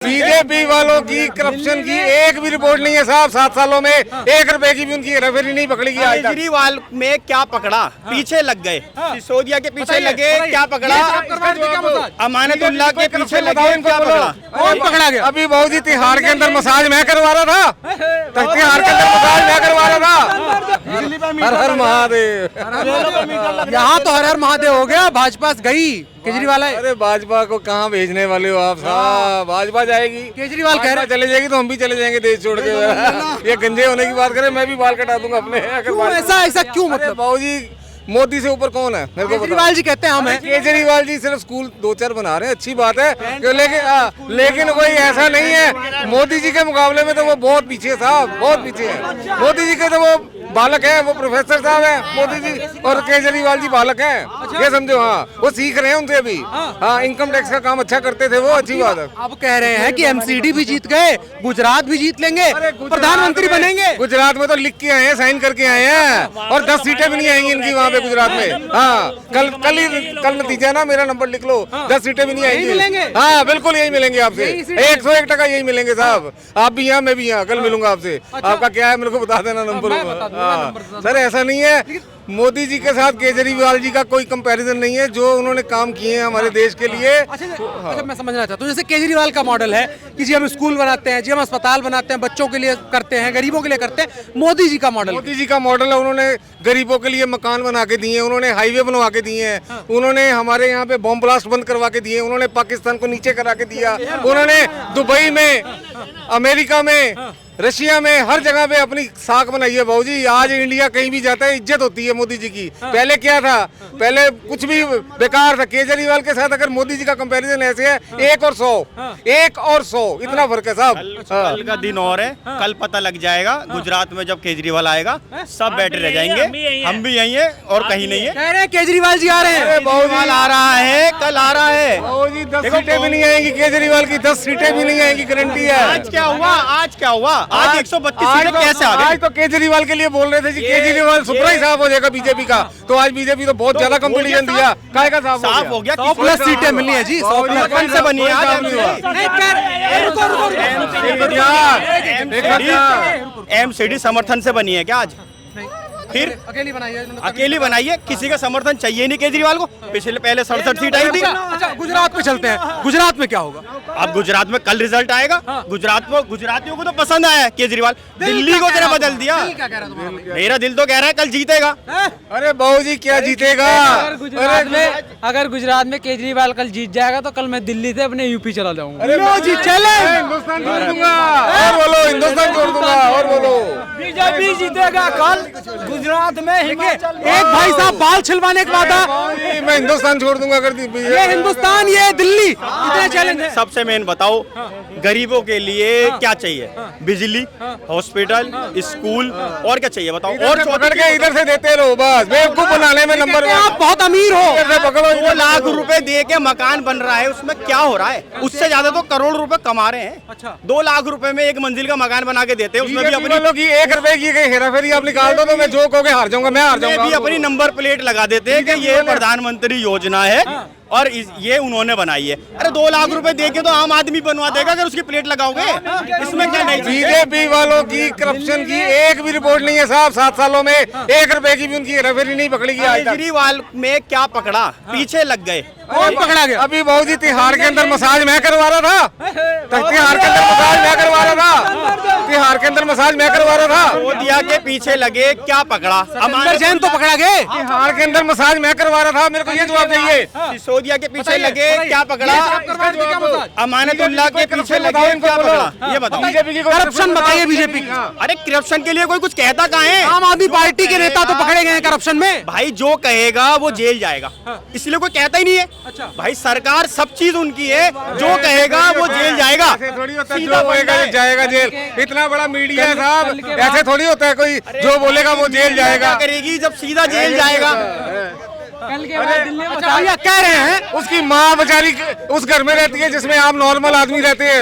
BJP वालों की corruption की एक भी रिपोर्ट नहीं है साहब। 7 सालों में 1 रुपए की भी उनकी हेराफेरी नहीं पकड़ी गई। केजरीवाल में क्या पकड़ा? पीछे लग गए। सिसोदिया के पीछे लगे, क्या पकड़ा? अमानतुल्लाह के पीछे लगे, क्या पकड़ा? कौन पकड़ा गया? अभी बाबू जी तिहाड़ के अंदर मसाज मैं करवा रहा था। तिहाड़ के अंदर मसाज मैं करवा रहा था। हर हर महादेव। यहाँ तो हर हर महादेव हो गया। भाजपा गई, केजरीवाल है। अरे भाजपा को कहाँ भेजने वाले हो आप साहब? भाजपा जाएगी, केजरीवाल कह रहे चले जाएगी तो हम भी चले जाएंगे देश छोड़ के। ये गंजे होने की बात करें, मैं भी बाल कटा दूंगा अपने। ऐसा क्यों? मतलब बाबू जी मोदी से ऊपर कौन है मेरे को? केजरीवाल जी कहते हैं हम हैं। केजरीवाल जी सिर्फ स्कूल 2-4 बना रहे हैं, अच्छी बात है, लेकिन कोई ऐसा नहीं है। मोदी जी के मुकाबले में तो वो बहुत पीछे है साहब, बहुत पीछे है। मोदी जी के तो वो बालक है, वो प्रोफेसर साहब है मोदी जी, और केजरीवाल जी बालक हैं। ये समझो। हाँ, वो सीख रहे हैं उनसे अभी। हाँ, इनकम टैक्स का काम अच्छा करते थे वो, अच्छी बात है। अब कह रहे हैं कि एमसीडी भी जीत गए, गुजरात भी जीत लेंगे, प्रधानमंत्री बनेंगे। गुजरात में तो लिख के आए हैं, साइन करके आए हैं, और 10 सीटें भी नहीं आएंगी इनकी वहाँ पे गुजरात में। हाँ, कल नतीजा ना, मेरा नंबर लिख लो। 10 सीटें भी नहीं आएंगी। हाँ, बिल्कुल यही मिलेंगे आपसे, 101% यही मिलेंगे साहब। आप भी यहाँ, मैं भी यहाँ, कल मिलूंगा आपसे। आपका क्या है मेरे को बता देना नंबर। सर ऐसा नहीं है, मोदी जी के साथ केजरीवाल जी का कोई कंपैरिजन नहीं है। जो उन्होंने काम किए हैं हमारे देश के लिए। अच्छा, मैं समझना चाहता हूँ, जैसे केजरीवाल का मॉडल है कि जी हम स्कूल बनाते हैं, जी हम अस्पताल बनाते हैं, बच्चों के लिए करते हैं, गरीबों के लिए करते हैं। मोदी जी का मॉडल है, उन्होंने गरीबों के लिए मकान बना के दिए, उन्होंने हाईवे बनवा के दिए हैं, उन्होंने हमारे यहाँ पे बॉम्ब ब्लास्ट बंद करवा के दिए, उन्होंने पाकिस्तान को नीचे करा के दिया, उन्होंने दुबई में, अमेरिका में, रशिया में, हर जगह पे अपनी साख बनाई है बाबूजी। आज इंडिया कहीं भी जाता है इज्जत होती है मोदी जी की। पहले क्या था? पहले कुछ भी बेकार था। केजरीवाल के साथ अगर मोदी जी का कंपैरिजन ऐसे है, 1 और 100 इतना फर्क है साहब। कल का दिन और है, कल पता लग जाएगा। गुजरात में जब केजरीवाल आएगा सब बैठे रह जाएंगे। हम भी यही है और कहीं नहीं है। कह रहे हैं केजरीवाल जी आ रहे हैं। केजरीवाल आ रहा है, कल आ रहा है। बाबूजी 10 सीटें भी नहीं आएंगी केजरीवाल की, 10 सीटें भी नहीं आएंगी, गारंटी है। आज क्या हुआ? आज 132 सीटें कैसे आ गई? आज तो केजरीवाल के लिए बोल रहे थे जी, केजरीवाल सुपरा ही साफ हो जाएगा बीजेपी का। तो आज बीजेपी तो बहुत ज्यादा कंपटीशन दिया, काय का साफ हो गया। 100+ सीटें मिली है जी। 100+ से बनी है। एमसीडी समर्थन से बनी है क्या आज? फिर अकेली बनाई है, किसी का समर्थन चाहिए नहीं केजरीवाल को। पहले 67 सीट आई थी। अच्छा, गुजरात पे चलते हैं। गुजरात में क्या होगा? अब गुजरात में कल रिजल्ट आएगा। गुजरातियों को तो पसंद आया है केजरीवाल। दिल्ली को तेरा बदल दिया। मेरा दिल तो कह रहा है कल जीतेगा। अरे बाबूजी क्या जीतेगा? अगर गुजरात में केजरीवाल कल जीत जाएगा तो कल मैं दिल्ली से अपने यूपी चला जाऊंगा। हिंदुस्तान छोड़ दूंगा। और बोलो, हिंदुस्तान छोड़ दूंगा। और बोलो, बीजेपी जीतेगा कल गुजरात में। एक भाई साहब बाल छिलवाने के बाद मैं हिंदुस्तान छोड़ दूंगा अगर ये हिंदुस्तान, ये दिल्ली, इतने चैलेंज है। सबसे मेन बताओ, गरीबों के लिए क्या चाहिए? बिजली, हॉस्पिटल, स्कूल, और क्या चाहिए बताओ? और पकड़ के इधर से देते रहो, बस बेवकूफ बनाने में नंबर 1। आप बहुत अमीर हो। पकड़ो, 2 लाख रुपए दे के मकान बन रहा है, उसमें क्या हो रहा है? उससे ज्यादा तो करोड़ रुपए कमा रहे हैं। अच्छा, 2 लाख रुपए में 1 मंजिल का मकान बना के देते हैं, उसमें भी अपनी 1 रुपए की हेराफेरी आप निकाल दो तो मैं जो कहोगे हार जाऊंगा, मैं हार जाऊंगा। भी अपनी नंबर प्लेट लगा देते हैं कि ये प्रधानमंत्री योजना है और ये उन्होंने बनाई है। अरे 2 लाख रुपए देके तो आम आदमी बनवा देगा अगर उसकी प्लेट लगाओगे। इसमें क्या नहीं? बीजेपी वालों की करप्शन की एक भी रिपोर्ट नहीं है साहब। 7 सालों में 1 रुपए की भी उनकी हेराफेरी नहीं पकड़ी गई। केजरीवाल में क्या पकड़ा? पीछे लग गए। कौन पकड़ा गया? अभी बाबूजी तिहाड़ के अंदर मसाज मैं करवा रहा था। तिहाड़ के अंदर मसाज मैं करवा रहा था। तिहाड़ के अंदर मसाज मैं करवा रहा था। सिसोदिया के पीछे लगे, क्या पकड़ा? अमर जैन तो पकड़ा गए। तिहाड़ के अंदर मसाज मैं करवा रहा था, मेरे को ये जवाब चाहिए। सिसोदिया के पीछे लगे, क्या पकड़ा? अमानतुल्लाह के पीछे लगे, क्या पकड़ा? ये बताओ। बीजेपी की करप्शन बताइए बीजेपी की। अरे करप्शन के लिए कोई कुछ कहता कहाँ है? आम आदमी पार्टी के नेता तो पकड़े गए हैं करप्शन में। भाई जो कहेगा वो जेल जाएगा, इसलिए कोई कहता ही नहीं है। अच्छा, भाई सरकार सब चीज उनकी है, जो कहेगा वो जेल जाएगा। थोड़ी होता है जो बोलेगा जाएगा जेल। इतना बड़ा मीडिया है साहब, ऐसे थोड़ी होता है कोई जो बोलेगा वो जेल जाएगा। करेगी जब सीधा जेल जाएगा। कल के बाद दिल्ली में भैया कह रहे हैं उसकी माँ बेचारी उस घर में रहती है जिसमें आप नॉर्मल आदमी रहते हैं।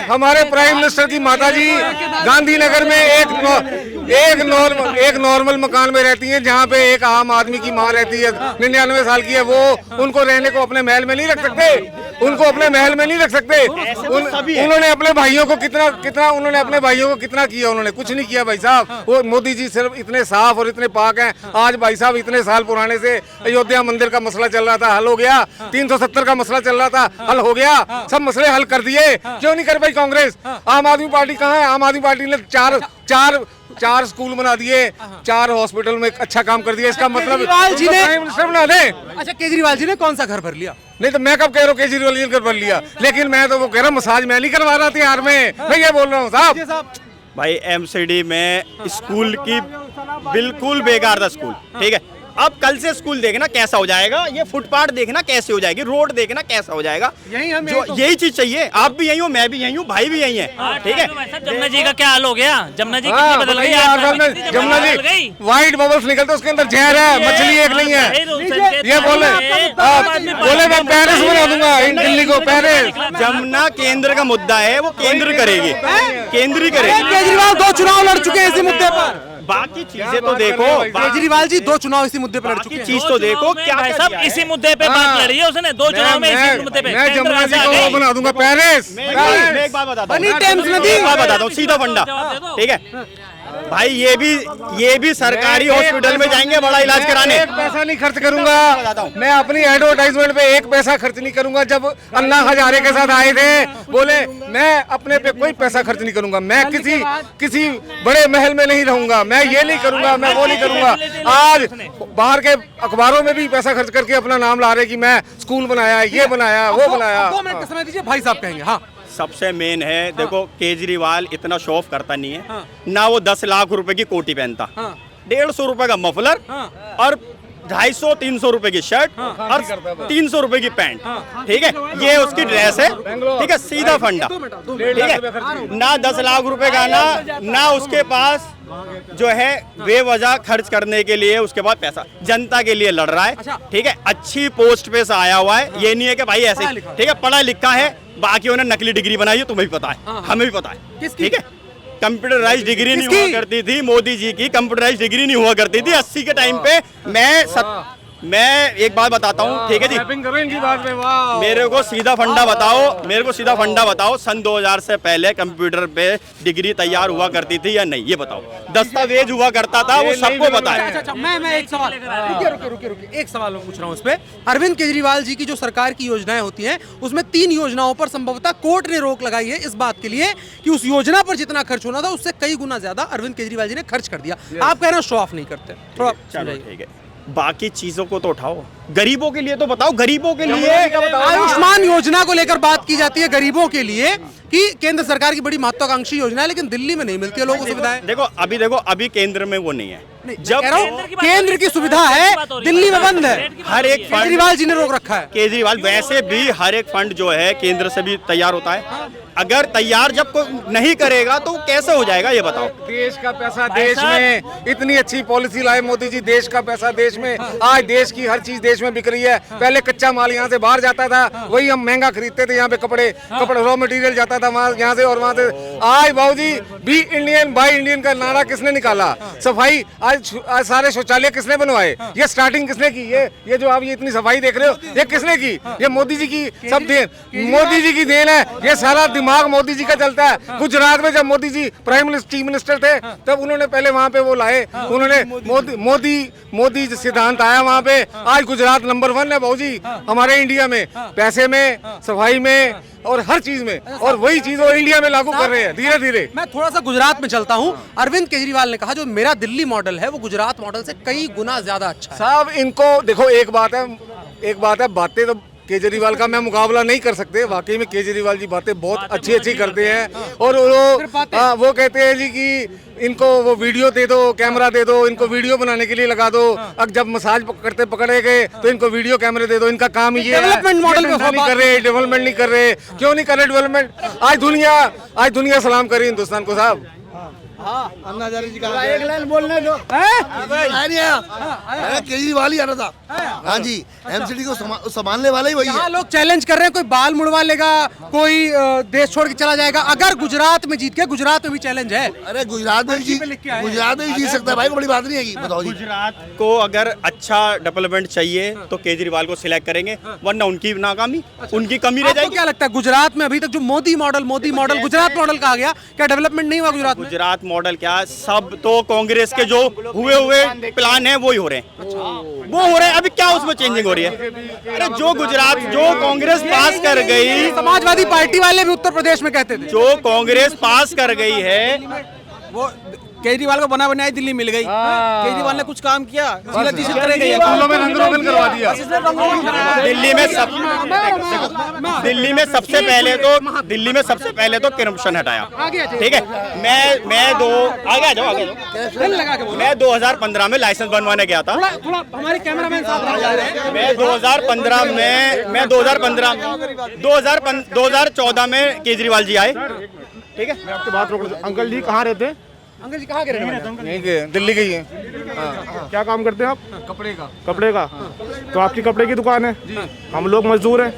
हमारे प्राइम मिनिस्टर की माताजी गांधीनगर में एक एक नॉर्मल मकान में रहती हैं, जहाँ पे एक आम आदमी की माँ रहती है, 99 साल की है, वो उनको रहने को अपने महल में नहीं रख सकते, उनको अपने महल में नहीं रख सकते। उन्होंने अपने भाइयों को कितना उन्होंने अपने भाइयों को कितना किया, उन्होंने कुछ नहीं किया भाई साहब। वो मोदी जी सिर्फ इतने साफ और इतने पाक हैं। आज भाई साहब इतने साल पुराने से अयोध्या मंदिर का मसला चल रहा था, हल हो गया। 370 का मसला चल रहा था, हल हो गया। सब मसले हल कर दिए। क्यों नहीं कर पाई कांग्रेस? आम आदमी पार्टी कहाँ है? आम आदमी पार्टी ने चार स्कूल बना दिए, 4 हॉस्पिटल में अच्छा काम कर दिया। इसका मतलब केजरीवाल जी ने प्राइम मिनिस्टर बना दे। अच्छा, केजरीवाल जी ने कौन सा घर भर लिया? नहीं तो मैं कब कह रहा हूँ केजरीवाल जी ने घर भर लिया, लेकिन मैं तो वो कह रहा हूँ मसाज मैं नहीं करवा रहा था यार, मैं ये बोल रहा हूँ साहब। भाई एमसीडी में स्कूल की बिल्कुल बेकार था स्कूल, ठीक है। अब कल से स्कूल देखना कैसा हो जाएगा, ये फुटपाथ देखना कैसे हो जाएगी, रोड देखना कैसा हो जाएगा। यही चीज चाहिए। आप भी यही हो, मैं भी यही हूँ, भाई भी यही है, ठीक है। जमुना जी का क्या हाल हो गया? जमुना जी हाँ, कितनी बदल गई? जमुना जी व्हाइट बबल्स निकलते, उसके अंदर जहर है, मछली एक नहीं है। ये बोले मैं पेरिस बना दूंगा इन दिल्ली को, पेरिस। जमुना केंद्र का मुद्दा है, वो केंद्र करेगी, केंद्र ही करेगी। केजरीवाल 2 चुनाव लड़ चुके हैं इसी मुद्दे पर। बाकी चीजें तो देखो, केजरीवाल जी 2 चुनाव इसी मुद्दे पर लड़ चुके हैं। चीज तो देखो क्या भाई साहब इसी मुद्दे पे बात लड़ी है उसने 2 चुनाव में, इसी मुद्दे पे। मैं जमुना जी को वो बना दूंगा पेरिस। मैं एक बात बताता हूँ, एक बात बताता हूँ, सीधा फंडा, ठीक है भाई। ये भी सरकारी हॉस्पिटल में जाएंगे बड़ा इलाज कराने। एक पैसा नहीं खर्च करूंगा मैं, अपनी एडवर्टाइजमेंट पे एक पैसा खर्च नहीं करूंगा। जब अन्ना हजारे के साथ आए थे, बोले मैं अपने पे कोई पैसा खर्च नहीं करूंगा, मैं किसी बड़े महल में नहीं रहूंगा, मैं ये नहीं करूंगा, मैं वो नहीं करूंगा। आज बाहर के अखबारों में भी पैसा खर्च करके अपना नाम ला रहे कि मैं स्कूल बनाया, ये बनाया, वो बनाया। 2 मिनट का समय दीजिए, भाई साहब कहेंगे। हाँ, सबसे मेन है, देखो केजरीवाल इतना शो ऑफ करता नहीं है ना, वो 10 लाख रुपए की कोटी पहनता, 150 रुपए का मफलर और 250-300 रुपए की शर्ट और 300 रुपए की पैंट, ठीक है। ये उसकी ड्रेस है, ठीक है, सीधा फंडा, ठीक है। ना 10 लाख रुपए का ना उसके पास जो है बेवजह खर्च करने के लिए उसके पास पैसा, जनता के लिए लड़ रहा है, ठीक है। अच्छी पोस्ट पे से आया हुआ है, ये नहीं है कि भाई ऐसे, ठीक है, पढ़ा लिखा है। बाकी उन्होंने नकली डिग्री बनाई है, तुम्हें भी पता है, हमें भी पता है, ठीक है। कंप्यूटराइज डिग्री नहीं हुआ करती थी, मोदी जी की कंप्यूटराइज डिग्री नहीं हुआ करती थी 80 के टाइम पे। मैं एक बात बताता हूँ, ठीक है जी, मेरे को सीधा फंडा बताओ, सन 2000 से पहले कंप्यूटर पे डिग्री तैयार हुआ करती थी या नहीं, ये बताओ। दस्तावेज हुआ करता था, वो सबको पता है। अच्छा, मैं एक सवाल, रुकिए, एक सवाल मैं पूछ रहा हूँ इस पे। अरविंद केजरीवाल जी की जो सरकार की योजनाएं होती हैं, उसमें 3 योजनाओं पर संभवतः कोर्ट ने रोक लगाई है इस बात के लिए कि उस योजना पर जितना खर्च होना था उससे कई गुना ज्यादा अरविंद केजरीवाल जी ने खर्च कर दिया। आप कह रहे हो शो ऑफ नहीं करते, थोड़ा चलो ठीक है। बाकी चीजों को तो उठाओ, गरीबों के लिए तो बताओ, गरीबों के लिए आयुष्मान योजना को लेकर बात की जाती है गरीबों के लिए कि केंद्र सरकार की बड़ी महत्वाकांक्षी योजना है, लेकिन दिल्ली में नहीं मिलती है लोगों को सुविधाएं। देखो अभी केंद्र में वो नहीं है। जब केंद्र की सुविधा है, दिल्ली में बंद है। हर एक फंड केजरीवाल जी ने रोक रखा है। केजरीवाल वैसे भी हर एक फंड जो है केंद्र से भी तैयार होता है। अगर तैयार जब कोई नहीं करेगा तो कैसे हो जाएगा, ये बताओ। देश का पैसा देश में, इतनी अच्छी पॉलिसी लाए मोदी जी, देश का पैसा देश में। आज देश की हर चीज देश में बिक रही है। पहले कच्चा माल यहाँ से बाहर जाता था, वही हम महंगा खरीदते थे। यहाँ पे कपड़े रॉ मटेरियल जाता था वहाँ, यहाँ से और वहाँ से। आज बाबूजी बी इंडियन बाई इंडियन का नारा किसने निकाला? सफाई, आज सारे शौचालय किसने बनवाए? ये स्टार्टिंग किसने की? ये जो आप ये इतनी सफाई देख रहे हो, ये किसने की? ये मोदी जी की सब देन, मोदी जी की देन है। ये सारा दिमाग मोदी जी का चलता है। गुजरात में जब मोदी जी चीफ मिनिस्टर थे, तब उन्होंने पहले वहाँ पे वो लाए, उन्होंने मोदी सिद्धांत आया वहाँ पे। आज गुजरात नंबर 1 है बाबूजी हमारे इंडिया में, पैसे में, सफाई में और हर चीज में। और वही चीज वो इंडिया में लागू कर रहे हैं धीरे धीरे। मैं थोड़ा सा गुजरात में चलता हूँ। अरविंद केजरीवाल ने कहा जो मेरा दिल्ली मॉडल है वो गुजरात मॉडल से कई गुना ज्यादा अच्छा है। साहब इनको देखो, एक बात है, बातें तो केजरीवाल का मैं मुकाबला नहीं कर सकते। वाकई में केजरीवाल जी बातें बहुत अच्छी करते हैं। और वो कहते हैं जी कि इनको वो वीडियो दे दो, कैमरा दे दो, इनको वीडियो बनाने के लिए लगा दो। अब जब मसाज करते पकड़े गए तो इनको वीडियो कैमरे दे दो। इनका काम ये है, डेवलपमेंट मॉडल में नहीं कर रहे, डेवलपमेंट नहीं कर रहे। क्यों नहीं कर रहे डेवलपमेंट? आज दुनिया सलाम करी हिंदुस्तान को साहब। एक लाइन बोलने दो। केजरीवाल ही आ रहा था। हाँ जी, एमसीडी को संभालने वाला ही वही है। यहाँ लोग चैलेंज कर रहे हैं, कोई बाल मुड़वा लेगा, कोई देश छोड़ के चला जाएगा। अगर गुजरात में जीत के, गुजरात में भी चैलेंज है। अरे गुजरात में भी जीत सकता है भाई, कोई बड़ी बात नहीं है। बताओ जी, गुजरात को अगर अच्छा डेवलपमेंट चाहिए तो केजरीवाल को सिलेक्ट करेंगे, वरना उनकी नाकामी, उनकी कमी रह आपको जाएगी। क्या लगता है गुजरात में अभी तक जो मोदी मॉडल गुजरात मॉडल कहा गया, क्या डेवलपमेंट नहीं हुआ गुजरात में? गुजरात मॉडल क्या, सब तो कांग्रेस के जो हुए प्लान है वो ही हो रहे हैं, वो हो रहे हैं। अभी क्या उसमें चेंजिंग हो रही है? अरे जो गुजरात, जो कांग्रेस पास कर गई, समाजवादी पार्टी वाले भी उत्तर प्रदेश में कहते थे, जो कांग्रेस पास कर गई है, वो केजरीवाल को बना बनाई दिल्ली मिल गई। केजरीवाल ने कुछ काम किया, दिल्ली में सबसे पहले तो करप्शन हटाया। ठीक है, मैं 2015 में लाइसेंस बनवाने गया था। थोड़ा हमारे कैमरामैन साहब मैं 2014 में केजरीवाल जी आए। ठीक है, मैं आपकी बात रोक रहा हूं। अंकल जी कहाँ रहते हैं? अंकल जी कहाँ के रहने वाले हैं? यहीं के, दिल्ली के ही है। क्या काम करते हैं आप? कपड़े का। तो आपकी कपड़े की दुकान है, हम लोग मजदूर हैं,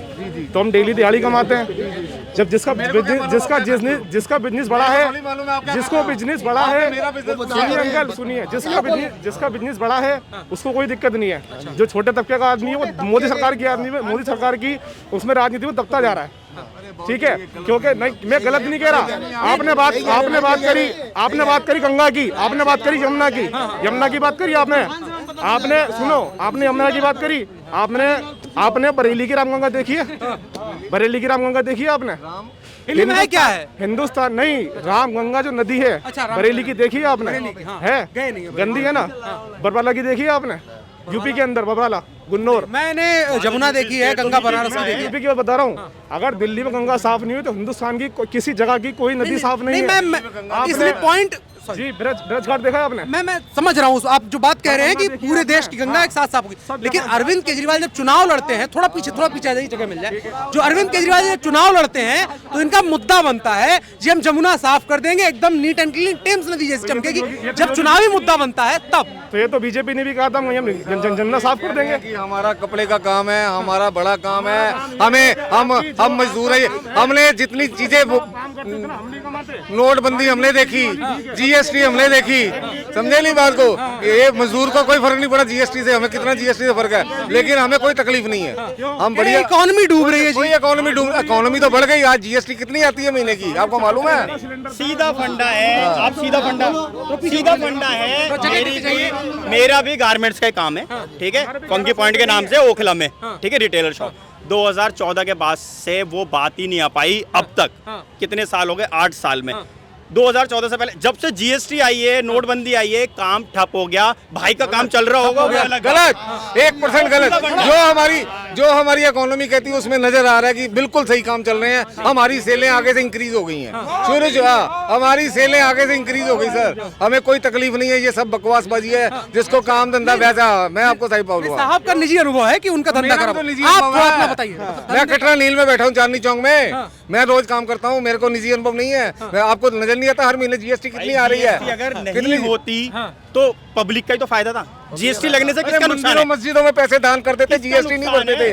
तो हम डेली दिहाड़ी कमाते हैं। जब जिसका बिजनेस बड़ा है, जिसको बिजनेस बड़ा है, सुनिए अंकल सुनिए, जिसका बिजनेस बड़ा है उसको कोई दिक्कत नहीं है। जो छोटे तबके का आदमी है वो मोदी सरकार की आदमी है, मोदी सरकार की उसमें राजनीति में दबता जा रहा है। ठीक है, क्योंकि नहीं, मैं गलत नहीं कह रहा। आपने बात करी गंगा की, आपने बात करी यमुना की बात करी आपने सुनो, आपने यमुना की बात करी, आपने बरेली की रामगंगा देखी है? बरेली की रामगंगा देखी है आपने? दिल्ली में है क्या है? हिंदुस्तान नहीं, रामगंगा जो नदी है, बरेली की देखी है आपने? है गंदी है ना? बरबाला की देखी है आपने? यूपी के अंदर बरबाला, गुन्नौर। मैंने जमुना देखी है, गंगा बनारस में देखी है। यूपी की बात बता रहा हूँ। अगर दिल्ली में गंगा साफ नहीं हुई तो हिंदुस्तान की किसी जगह की कोई नदी साफ नहीं है। मैं इसलिए पॉइंट जी, ब्रज घाट देखा है आपने? मैं समझ रहा हूँ, आप जो बात कह रहे हैं कि पूरे देश की गंगा एक साथ साफ होगी, लेकिन अरविंद केजरीवाल जब चुनाव लड़ते हैं, थोड़ा पीछे आ जाइए, जगह मिल जाए। जो अरविंद केजरीवाल जब चुनाव लड़ते हैं तो इनका मुद्दा बनता है जी हम जमुना साफ कर देंगे, एकदम नीट एंड क्लीन, टेम्स नदी जैसी चमकेगी। जब चुनावी मुद्दा बनता है तब तो ये तो बीजेपी ने भी कहा था हम जमुना साफ कर देंगे। कि हमारा कपड़े का काम है, हमारा बड़ा काम है, हम मजदूर है। हमने जितनी चीजें, नोटबंदी हमने देखी, जीएसटी हमने देखी, समझे नहीं बात को? ये मजदूर को कोई फर्क नहीं पड़ा जीएसटी से, हमें कितना जीएसटी से फर्क है, लेकिन हमें कोई तकलीफ नहीं है। हम बढ़िया, इकोनॉमी डूब रही है जी। इकोनॉमी तो बढ़ गई। आज जीएसटी कितनी आती है महीने की, आपको मालूम है? सीधा फंडा है। आप सीधा फंडा है। मेरा भी गारमेंट्स का काम है। ठीक है, कंकी पॉइंट के नाम से ओखला में, ठीक है, रिटेलर शॉप। 2014 के बाद से वो बात ही नहीं आ पाई अब तक। कितने साल हो गए? 8 साल में। 2014 से पहले, जब से जीएसटी आई है, नोटबंदी आई है, काम ठप हो गया। भाई का काम चल रहा होगा, गलत, 1% गलत। जो हमारी इकोनॉमी कहती है उसमें नजर आ रहा है कि बिल्कुल सही काम चल रहे हैं। हमारी सेलें आगे से इंक्रीज हो गई हैं, हमारी सेलें आगे से इंक्रीज हो गई सर। हमें कोई तकलीफ नहीं है, ये सब बकवासबाजी है। जिसको काम धंधा वैसा, मैं आपको सही बोलूंगा, साहब का निजी अनुभव है कि उनका धंधा खराब। आप अपना बताइए। मैं कटरा नील में बैठा हूँ, चांदनी चौक में। मैं रोज काम करता हूँ, मेरे को निजी अनुभव नहीं है। मैं आपको नजर नहीं आता हर महीने जीएसटी कितनी आ रही है? अगर नहीं होती तो पब्लिक का ही तो फायदा था। जीएसटी लगने से किसका नुकसान है? मस्जिदों में पैसे दान करते थे, जीएसटी नहीं भरते थे।